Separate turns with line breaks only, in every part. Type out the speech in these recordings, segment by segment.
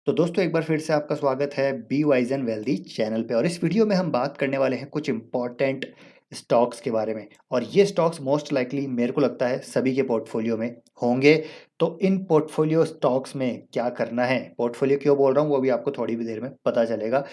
तो दोस्तों एक बार फिर से आपका स्वागत है be wise and wealthy channel पे। और इस वीडियो में हम बात करने वाले हैं कुछ इंपॉर्टेंट स्टॉक्स के बारे में। और ये स्टॉक्स मोस्ट लाइकली मेरे को लगता है सभी के पोर्टफोलियो में होंगे। तो इन पोर्टफोलियो स्टॉक्स में क्या करना है, पोर्टफोलियो क्यों बोल रहा हूँ वो भी आपको थोड़ी भी देर में पता चलेगा।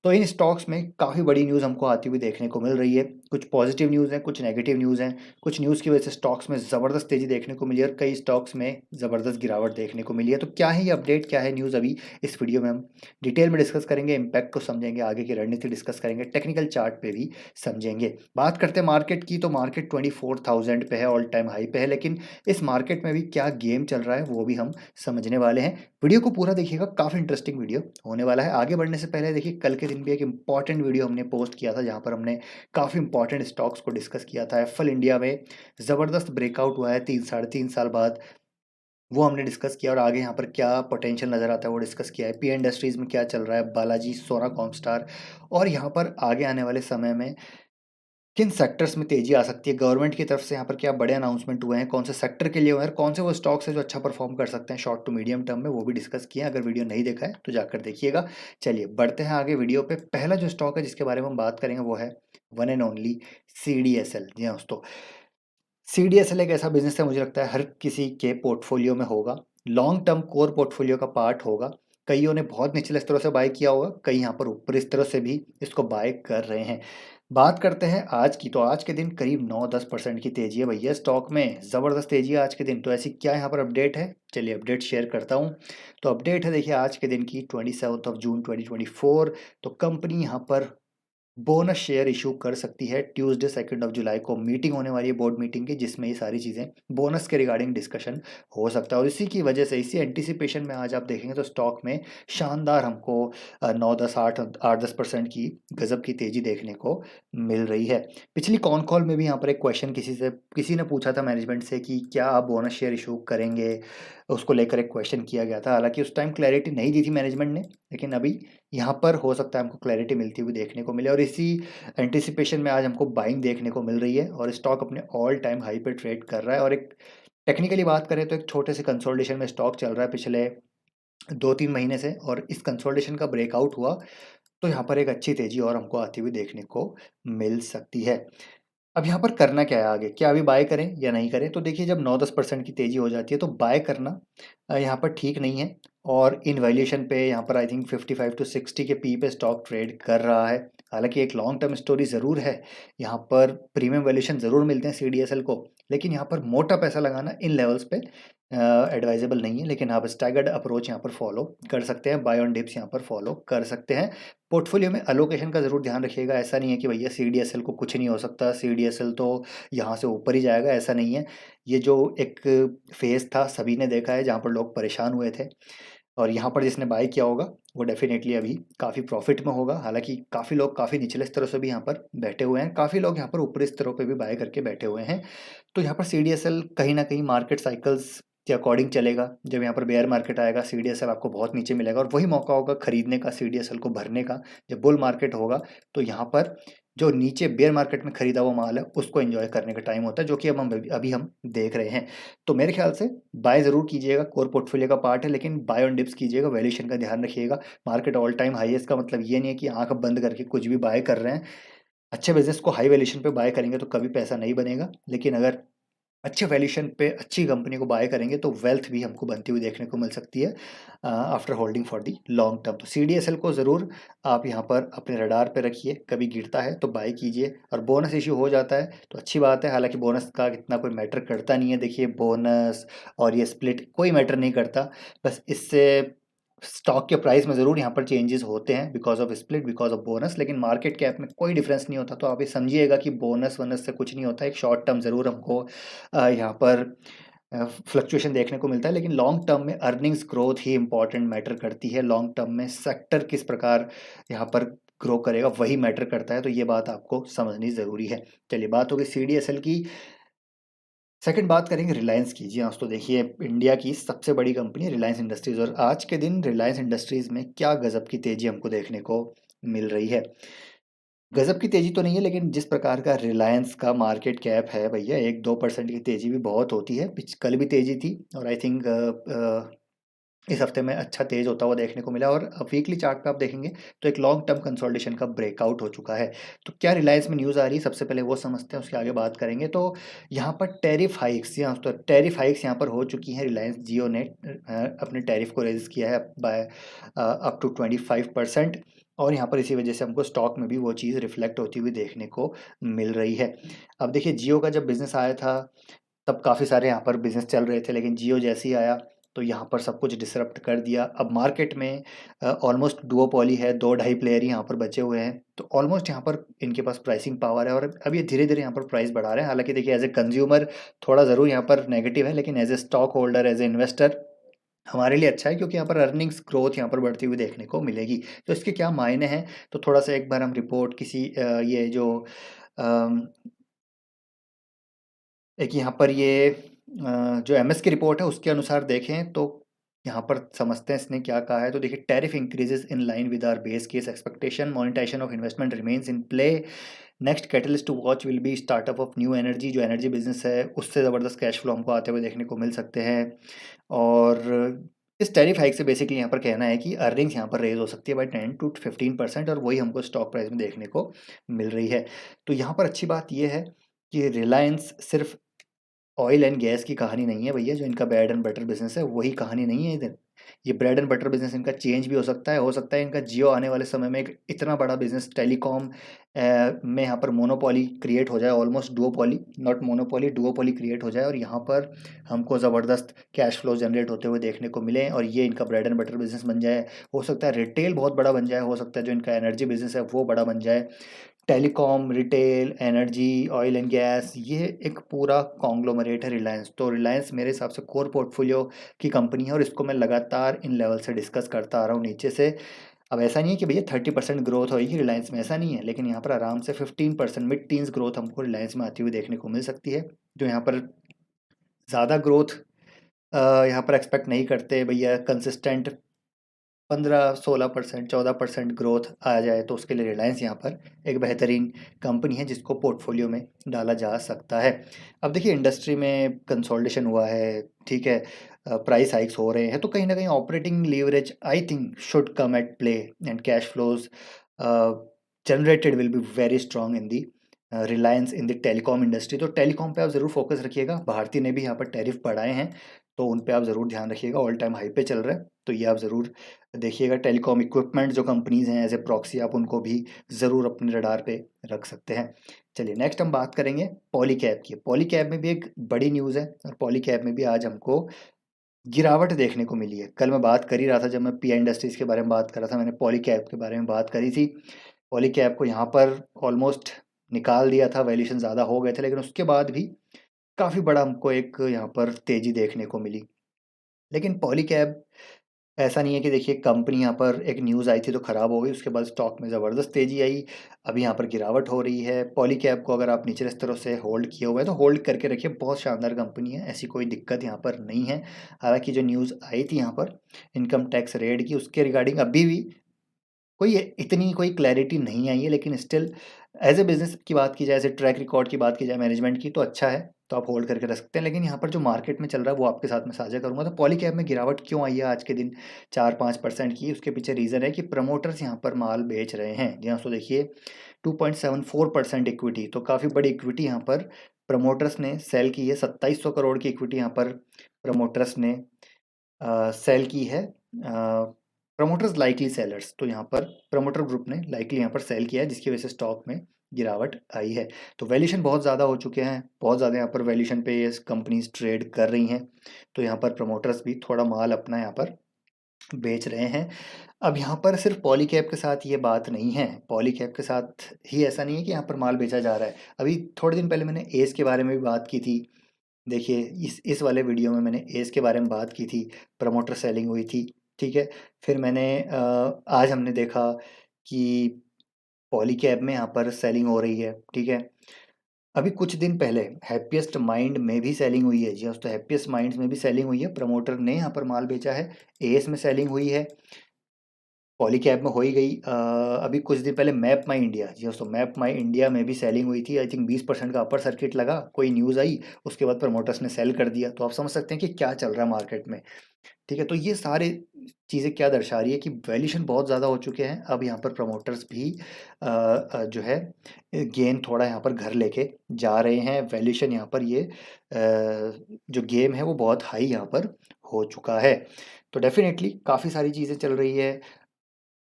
तो इन स्टॉक्स में काफ़ी बड़ी न्यूज़ हमको आती हुई देखने को मिल रही है। कुछ पॉजिटिव न्यूज़ हैं, कुछ नेगेटिव न्यूज़ हैं। कुछ न्यूज़ की वजह से स्टॉक्स में ज़बरदस्त तेज़ी देखने को मिली है और कई स्टॉक्स में ज़बरदस्त गिरावट देखने को मिली है। तो क्या है ये अपडेट, क्या है न्यूज़, अभी इस वीडियो में हम डिटेल में डिस्कस करेंगे। इम्पैक्ट को समझेंगे, आगे की रणनीति डिस्कस करेंगे, टेक्निकल चार्ट पे भी समझेंगे। बात करते हैं मार्केट की, तो मार्केट 24,000 पे है, ऑल टाइम हाई पे है। लेकिन इस मार्केट में भी क्या गेम चल रहा है वो भी हम समझने वाले हैं। वीडियो को पूरा देखिएगा, काफ़ी इंटरेस्टिंग वीडियो होने वाला है। आगे बढ़ने से पहले देखिए, कल के दिन भी एक इंपॉर्टेंट वीडियो हमने पोस्ट किया था जहां पर हमने काफ़ी इंपॉर्टेंट स्टॉक्स को डिस्कस किया था। एफएल इंडिया में ज़बरदस्त ब्रेकआउट हुआ है 3 साढ़े 3 साल बाद, वो हमने डिस्कस किया। और आगे यहाँ पर क्या पोटेंशियल नज़र आता है वो डिस्कस किया है। पी इंडस्ट्रीज़ में क्या चल रहा है, बालाजी, सोना कॉमस्टार, और यहाँ पर आगे आने वाले समय में किन सेक्टर्स में तेजी आ सकती है। गवर्नमेंट की तरफ से यहाँ पर क्या बड़े अनाउंसमेंट हुए हैं, कौन से सेक्टर के लिए हुए हैं, कौन से वो स्टॉक्स है जो अच्छा परफॉर्म कर सकते हैं शॉर्ट टू मीडियम टर्म में, वो भी डिस्कस किए हैं। अगर वीडियो नहीं देखा है तो जाकर देखिएगा। चलिए बढ़ते हैं आगे वीडियो पे। पहला जो स्टॉक है जिसके बारे में हम बात करेंगे वो है one and only C D S L. जी हाँ दोस्तों, सी डी एस एल एक ऐसा बिजनेस है, मुझे लगता है हर किसी के पोर्टफोलियो में होगा। लॉन्ग टर्म कोर पोर्टफोलियो का पार्ट होगा। कईयों ने बहुत निचले स्तरों से बाय किया होगा, कई यहाँ पर ऊपरी स्तरों से भी इसको बाय कर रहे हैं। बात करते हैं आज की, तो आज के दिन करीब 9-10% की तेजी है भैया स्टॉक में, ज़बरदस्त तेजी है आज के दिन। तो ऐसी क्या यहाँ पर अपडेट है, चलिए अपडेट शेयर करता हूँ। तो अपडेट है देखिए आज के दिन की, 27 जून 2024। तो कंपनी यहाँ पर बोनस शेयर इशू कर सकती है। ट्यूसडे 2 जुलाई को मीटिंग होने वाली है, बोर्ड मीटिंग की, जिसमें ये सारी चीज़ें बोनस के रिगार्डिंग डिस्कशन हो सकता है। और इसी की वजह से, इसी एंटिसिपेशन में आज आप देखेंगे तो स्टॉक में शानदार हमको 9-10 8 8-10% की गजब की तेजी देखने को मिल रही है। पिछली कॉन कॉल में भी यहाँ पर एक क्वेश्चन किसी ने पूछा था मैनेजमेंट से कि क्या आप बोनस शेयर इशू करेंगे, उसको लेकर एक क्वेश्चन किया गया था। हालांकि उस टाइम क्लैरिटी नहीं दी थी मैनेजमेंट ने, लेकिन अभी यहाँ पर हो सकता है हमको क्लैरिटी मिलती हुई देखने को मिले। और इसी एंटिसिपेशन में आज हमको बाइंग देखने को मिल रही है और स्टॉक अपने ऑल टाइम हाई पे ट्रेड कर रहा है। और एक टेक्निकली बात करें तो एक छोटे से कंसोलिडेशन में स्टॉक चल रहा है पिछले 2-3 महीने से, और इस कंसोलिडेशन का ब्रेकआउट हुआ तो यहाँ पर एक अच्छी तेजी और हमको आती हुई देखने को मिल सकती है। अब यहाँ पर करना क्या है आगे, क्या अभी बाय करें या नहीं करें? तो देखिए, जब 9-10% की तेज़ी हो जाती है तो बाय करना यहाँ पर ठीक नहीं है। और इन वैल्यूएशन पे यहाँ पर आई थिंक 55 टू 60 के पी पे स्टॉक ट्रेड कर रहा है। हालांकि एक लॉन्ग टर्म स्टोरी ज़रूर है, यहाँ पर प्रीमियम वैल्यूएशन ज़रूर मिलते हैं सी डी एस एल को, लेकिन यहाँ पर मोटा पैसा लगाना इन लेवल्स पे एडवाइजेबल नहीं है। लेकिन आप स्टैगर्ड अप्रोच यहाँ पर फॉलो कर सकते हैं, बाय ऑन डिप्स यहाँ पर फॉलो कर सकते हैं। पोर्टफोलियो में अलोकेशन का ज़रूर ध्यान रखिएगा। ऐसा नहीं है कि भैया सी डी एस एल को कुछ नहीं हो सकता, सी डी एस एल तो यहाँ से ऊपर ही जाएगा, ऐसा नहीं है। ये जो एक फेज़ था सभी ने देखा है जहाँ पर लोग परेशान हुए थे, और यहाँ पर जिसने बाय किया होगा वो डेफिनेटली अभी काफ़ी प्रॉफिट में होगा। हालांकि काफ़ी लोग काफ़ी निचले स्तरों से भी यहाँ पर बैठे हुए हैं, काफ़ी लोग यहाँ पर ऊपरी स्तरों पे भी बाय करके बैठे हुए हैं। तो यहाँ पर सी डी एस एल कहीं ना कहीं मार्केट साइकिल्स के अकॉर्डिंग चलेगा। जब यहाँ पर बेयर मार्केट आएगा सी डी एस एल आपको बहुत नीचे मिलेगा, और वही मौका होगा खरीदने का, सी डी एस एल को भरने का। जब बुल मार्केट होगा तो यहाँ पर जो नीचे बेयर मार्केट में खरीदा हुआ माल है उसको एंजॉय करने का टाइम होता है, जो कि अब हम अभी हम देख रहे हैं। तो मेरे ख्याल से बाय ज़रूर कीजिएगा, कोर पोर्टफोलियो का पार्ट है, लेकिन बाय ऑन डिप्स कीजिएगा, वैल्यूएशन का ध्यान रखिएगा। मार्केट ऑल टाइम हाई है, इसका मतलब ये नहीं है कि आंख बंद करके कुछ भी बाय कर रहे हैं। अच्छे बिजनेस को हाई वैल्यूएशन पे बाय करेंगे तो कभी पैसा नहीं बनेगा, लेकिन अगर अच्छे वैल्यूएशन पे अच्छी कंपनी को बाय करेंगे तो वेल्थ भी हमको बनती हुई देखने को मिल सकती है after holding for the long term. तो सी डी एस एल को ज़रूर आप यहाँ पर अपने रडार पे रखिए, कभी गिरता है तो बाय कीजिए। और बोनस इशू हो जाता है तो अच्छी बात है, हालांकि बोनस का इतना कोई मैटर करता नहीं है। देखिए, बोनस और ये स्प्लिट कोई मैटर नहीं करता, बस इससे स्टॉक के प्राइस में ज़रूर यहाँ पर चेंजेस होते हैं because of split, because of bonus, लेकिन मार्केट कैप में कोई डिफरेंस नहीं होता। तो आप ये समझिएगा कि बोनस वनस से कुछ नहीं होता। एक शॉर्ट टर्म ज़रूर हमको यहाँ पर फ्लक्चुएशन देखने को मिलता है, लेकिन लॉन्ग टर्म में अर्निंग्स ग्रोथ ही इंपॉर्टेंट मैटर करती है। लॉन्ग टर्म में सेक्टर किस प्रकार यहाँ पर ग्रो करेगा वही मैटर करता है। तो ये बात आपको समझनी ज़रूरी है। चलिए, बात होगी सी डी एस एल की। सेकंड बात करेंगे रिलायंस की। जी हाँ दोस्तों, देखिए इंडिया की सबसे बड़ी कंपनी रिलायंस इंडस्ट्रीज़, और आज के दिन रिलायंस इंडस्ट्रीज़ में क्या गज़ब की तेज़ी हमको देखने को मिल रही है। गज़ब की तेज़ी तो नहीं है, लेकिन जिस प्रकार का रिलायंस का मार्केट कैप है भैया, 1-2% की तेज़ी भी बहुत होती है। कल भी तेज़ी थी, और आई थिंक इस हफ्ते में अच्छा तेज होता हुआ देखने को मिला और वीकली चार्ट पे आप देखेंगे तो एक लॉन्ग टर्म कंसोलिडेशन का ब्रेकआउट हो चुका है। तो क्या रिलायंस में न्यूज़ आ रही है, सबसे पहले वो समझते हैं, उसके आगे बात करेंगे। तो यहाँ पर टैरिफ हाइक्स यहाँ पर हो चुकी हैं। रिलायंस जियो ने अपने टैरिफ को रेज किया है बाय अप टू 25%, और यहाँ पर इसी वजह से हमको स्टॉक में भी वो चीज़ रिफ्लेक्ट होती हुई देखने को मिल रही है। अब देखिए, जियो का जब बिजनेस आया था तब काफ़ी सारे यहाँ पर बिजनेस चल रहे थे, लेकिन जियो जैसे ही आया तो यहाँ पर सब कुछ डिसरप्ट कर दिया। अब मार्केट में ऑलमोस्ट डुओपोली है, 2 ढाई प्लेयर ही यहाँ पर बचे हुए हैं, तो ऑलमोस्ट यहाँ पर इनके पास प्राइसिंग पावर है और अब ये धीरे-धीरे यहाँ पर प्राइस बढ़ा रहे हैं। हालाँकि देखिए, एज़ ए कंज़्यूमर थोड़ा ज़रूर यहाँ पर नेगेटिव है, लेकिन as a stock holder, as a investor हमारे लिए अच्छा है, क्योंकि यहाँ पर अर्निंग्स ग्रोथ यहाँ पर बढ़ती हुई देखने को मिलेगी। तो इसके क्या मायने हैं, तो थोड़ा-सा एक बार हम रिपोर्ट किसी ये जो अम एक यहाँ पर ये जो एमएस की रिपोर्ट है उसके अनुसार देखें तो यहाँ पर समझते हैं इसने क्या कहा है। तो देखिए, tariff increases in line with our base case expectation, monetization of investment remains in play, next catalyst to watch will be startup of new energy. जो एनर्जी बिजनेस है उससे ज़बरदस्त कैश फ्लो हमको आते हुए देखने को मिल सकते हैं। और इस टैरिफ हाइक से बेसिकली यहाँ पर कहना है कि अर्निंग्स यहाँ पर रेज हो सकती है बाई 10 to 15%, और वही हमको स्टॉक प्राइस में देखने को मिल रही है। तो यहाँ पर अच्छी बात यह है कि रिलायंस सिर्फ ऑयल एंड गैस की कहानी नहीं है भैया। जो इनका ब्रेड एंड बटर बिजनेस है वही कहानी नहीं है इधर। ये ब्रेड एंड बटर बिजनेस इनका चेंज भी हो सकता है इनका जियो आने वाले समय में एक इतना बड़ा बिजनेस टेलीकॉम में यहाँ पर मोनोपोली क्रिएट हो जाए, almost duopoly, not monopoly, duopoly create हो जाए, और यहाँ पर हमको ज़बरदस्त कैश फ्लो जनरेट होते हुए देखने को मिले और ये इनका ब्रेड एंड बटर बिजनेस बन जाए। हो सकता है रिटेल बहुत बड़ा बन जाए, हो सकता है जो इनका एनर्जी बिजनेस है वो बड़ा बन जाए। Telecom, retail, energy, oil and gas, ये एक पूरा कॉन्ग्लोमरेट है रिलायंस। तो रिलायंस मेरे हिसाब से कोर पोर्टफोलियो की कंपनी है और इसको मैं लगातार इन लेवल से डिस्कस करता आ रहा हूँ नीचे से। अब ऐसा नहीं है कि भैया 30% ग्रोथ होगी रिलायंस में, ऐसा नहीं है, लेकिन यहाँ पर आराम से 15% मिड टीन्स ग्रोथ हमको रिलायंस में आती हुई देखने को मिल सकती है। जो यहाँ पर ज़्यादा ग्रोथ यहाँ पर एक्सपेक्ट नहीं करते भैया, कंसिस्टेंट 15-16%, 14% ग्रोथ आ जाए तो उसके लिए रिलायंस यहाँ पर एक बेहतरीन कंपनी है जिसको पोर्टफोलियो में डाला जा सकता है। अब देखिए, इंडस्ट्री में कंसोलिडेशन हुआ है, ठीक है, प्राइस हाइक्स हो रहे हैं, तो कहीं ना कहीं operating leverage I think should come at play and cash flows generated will be very strong in the Reliance in the telecom industry. तो टेलीकॉम पे आप ज़रूर फोकस रखिएगा। भारती ने भी यहाँ पर टैरिफ बढ़ाए हैं, तो उन पे आप ज़रूर ध्यान रखिएगा। ऑल टाइम हाई पे चल रहा है, तो ये आप ज़रूर देखिएगा। टेलीकॉम इक्विपमेंट जो कंपनीज़ हैं एज ए प्रॉक्सी, आप उनको भी ज़रूर अपने रडार पे रख सकते हैं। चलिए, नेक्स्ट हम बात करेंगे पॉलीकैब की। पॉलीकैब में भी एक बड़ी न्यूज़ है और पॉलीकैब में भी आज हमको गिरावट देखने को मिली है। कल मैं बात कर ही रहा था, जब मैं पीआई इंडस्ट्रीज़ के बारे में बात कर रहा था, मैंने पॉलीकैब के बारे में बात करी थी। पॉलीकैब को यहाँ पर ऑलमोस्ट निकाल दिया था, वैल्यूएशन ज़्यादा हो गए थे, लेकिन उसके बाद भी काफ़ी बड़ा हमको एक यहाँ पर तेज़ी देखने को मिली। लेकिन पॉलीकैब ऐसा नहीं है कि देखिए, कंपनी यहाँ पर एक न्यूज़ आई थी तो ख़राब हो गई, उसके बाद स्टॉक में ज़बरदस्त तेज़ी आई। अभी यहाँ पर गिरावट हो रही है। पॉलीकैब को अगर आप निचले स्तरों से होल्ड किए हुए हैं तो होल्ड करके रखिए, बहुत शानदार कंपनी है, ऐसी कोई दिक्कत यहाँ पर नहीं है। हालाँकि जो न्यूज़ आई थी यहाँ पर इनकम टैक्स रेड की, उसके रिगार्डिंग अभी भी कोई इतनी कोई क्लैरिटी नहीं आई है, लेकिन स्टिल एज ए बिजनेस की बात की जाए, एज ए ट्रैक रिकॉर्ड की बात की जाए मैनेजमेंट की, तो अच्छा है, तो आप होल्ड करके रख सकते हैं। लेकिन यहाँ पर जो मार्केट में चल रहा है वो आपके साथ में साझा करूंगा। तो पॉलीकैब में गिरावट क्यों आई है आज के दिन 4-5% की, उसके पीछे रीज़न है कि प्रमोटर्स यहाँ पर माल बेच रहे हैं। जी हाँ, तो देखिए 2.74% इक्विटी, तो काफ़ी बड़ी इक्विटी यहाँ पर प्रमोटर्स ने सेल की है। 2700 करोड़ की इक्विटी यहाँ पर प्रमोटर्स ने सेल की है। प्रमोटर्स लाइकली सेलर्स, तो यहाँ पर प्रमोटर ग्रुप ने लाइकली यहाँ पर सेल किया है, जिसकी वजह से स्टॉक में गिरावट आई है। तो वैल्यूएशन बहुत ज़्यादा हो चुके हैं, बहुत ज़्यादा यहाँ पर वैल्यूएशन पे ये कंपनीज ट्रेड कर रही हैं, तो यहाँ पर प्रमोटर्स भी थोड़ा माल अपना यहाँ पर बेच रहे हैं। अब यहाँ पर सिर्फ पॉलीकैब के साथ ये बात नहीं है, पॉलीकैब के साथ ही ऐसा नहीं है कि यहाँ पर माल बेचा जा रहा है। अभी थोड़े दिन पहले मैंने एस के बारे में भी बात की थी। देखिए, इस वाले वीडियो में मैंने एस के बारे में बात की थी, प्रमोटर सेलिंग हुई थी, ठीक है। फिर मैंने आज हमने देखा कि पॉलीकैब में यहाँ पर सेलिंग हो रही है, ठीक है। अभी कुछ दिन पहले हैप्पीएस्ट माइंड में भी सेलिंग हुई है। जी हाँ, तो हैप्पीएस्ट माइंड्स में भी सेलिंग हुई है, प्रमोटर ने यहाँ पर माल बेचा है। एस में सेलिंग हुई है। पॉलीकैब में हो ही गई। अभी कुछ दिन पहले मैप माई इंडिया, जी दोस्तों, मैप माई इंडिया में भी सेलिंग हुई थी। आई थिंक 20% का अपर सर्किट लगा, कोई न्यूज़ आई, उसके बाद प्रमोटर्स ने सेल कर दिया। तो आप समझ सकते हैं कि क्या चल रहा है मार्केट में। ठीक है, तो ये सारे चीज़ें क्या दर्शा रही है कि वैल्यूएशन बहुत ज़्यादा हो चुके हैं। अब यहाँ पर प्रमोटर्स भी जो है गेन थोड़ा यहाँ पर घर लेके जा रहे हैं। वैल्यूएशन यहाँ पर ये जो गेम है वो बहुत हाई यहाँ पर हो चुका है। तो डेफिनेटली काफ़ी सारी चीज़ें चल रही है।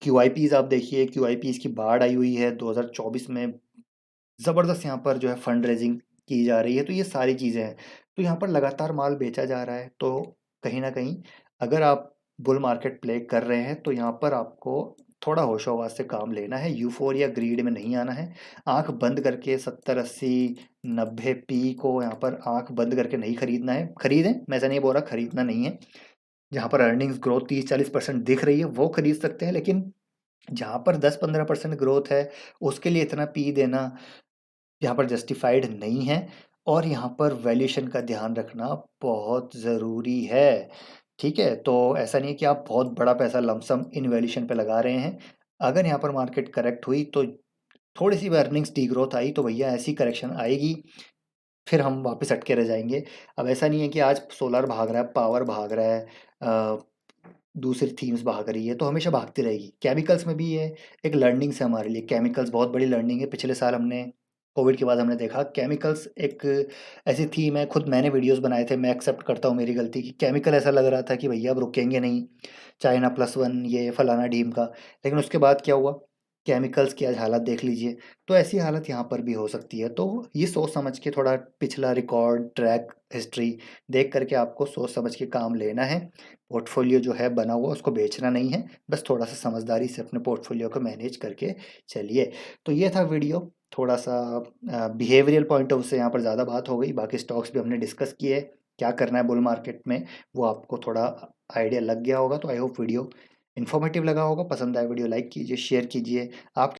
क्यूआईपीज़ आप देखिए, क्यूआईपीज़ की बाढ़ आई हुई है 2024 में। ज़बरदस्त यहाँ पर जो है फंड रेजिंग की जा रही है। तो ये सारी चीज़ें हैं। तो यहाँ पर लगातार माल बेचा जा रहा है। तो कहीं न कहीं अगर आप बुल मार्केट प्ले कर रहे हैं तो यहाँ पर आपको थोड़ा होशो-हवास से काम लेना है, यूफ़ोरिया ग्रीड में नहीं आना है। आँख बंद करके 70, 80, 90 पी को यहाँ पर आँख बंद करके नहीं खरीदना है। खरीदें, मैं ऐसा नहीं बोल रहा खरीदना नहीं है। जहाँ पर अर्निंग्स ग्रोथ 30-40% दिख रही है वो खरीद सकते हैं, लेकिन जहाँ पर 10-15% ग्रोथ है उसके लिए इतना पी देना यहाँ पर जस्टिफाइड नहीं है। और यहाँ पर वैल्यूएशन का ध्यान रखना बहुत ज़रूरी है। ठीक है? तो ऐसा नहीं है कि आप बहुत बड़ा पैसा लमसम इन वैल्यूएशन पे लगा रहे हैं। अगर यहाँ पर मार्केट करेक्ट हुई तो थोड़ी-सी भी अर्निंग्स डीग्रोथ आई तो भैया ऐसी करेक्शन आएगी, फिर हम वापस अटके रह जाएँगे। अब ऐसा नहीं है कि आज सोलर भाग रहा है, पावर भाग रहा है, अ, दूसरी थीम्स भाग रही है, तो हमेशा भागती रहेगी। केमिकल्स में भी ये एक लर्निंग्स है हमारे लिए। केमिकल्स बहुत बड़ी लर्निंग है। पिछले साल हमने कोविड के बाद हमने देखा केमिकल्स एक ऐसी थीम है, खुद मैंने वीडियोज़ बनाए थे, मैं एक्सेप्ट करता हूँ मेरी गलती की। केमिकल ऐसा लग रहा था कि भैया अब रुकेंगे नहीं, चाइना +1 ये फलाना-ढीम का। लेकिन उसके बाद क्या हुआ? केमिकल्स की आज हालत देख लीजिए। तो ऐसी हालत यहाँ पर भी हो सकती है। तो ये सोच समझ के थोड़ा पिछला रिकॉर्ड, ट्रैक हिस्ट्री देख कर के आपको सोच समझ के काम लेना है। पोर्टफ़ोलियो जो है बना हुआ उसको बेचना नहीं है। बस थोड़ा-सा समझदारी से अपने पोर्टफ़ोलियो को मैनेज करके चलिए। तो ये था वीडियो, थोड़ा-सा बिहेवियरल पॉइंट ऑफ व्यू से यहाँ पर ज़्यादा बात हो गई। बाकी स्टॉक्स भी हमने डिस्कस किए, क्या करना है बुल मार्केट में, वो आपको थोड़ा आइडिया लग गया होगा। तो आई होप वीडियो इन्फॉर्मेटिव लगा होगा। पसंद आया वीडियो लाइक कीजिए, शेयर कीजिए। आप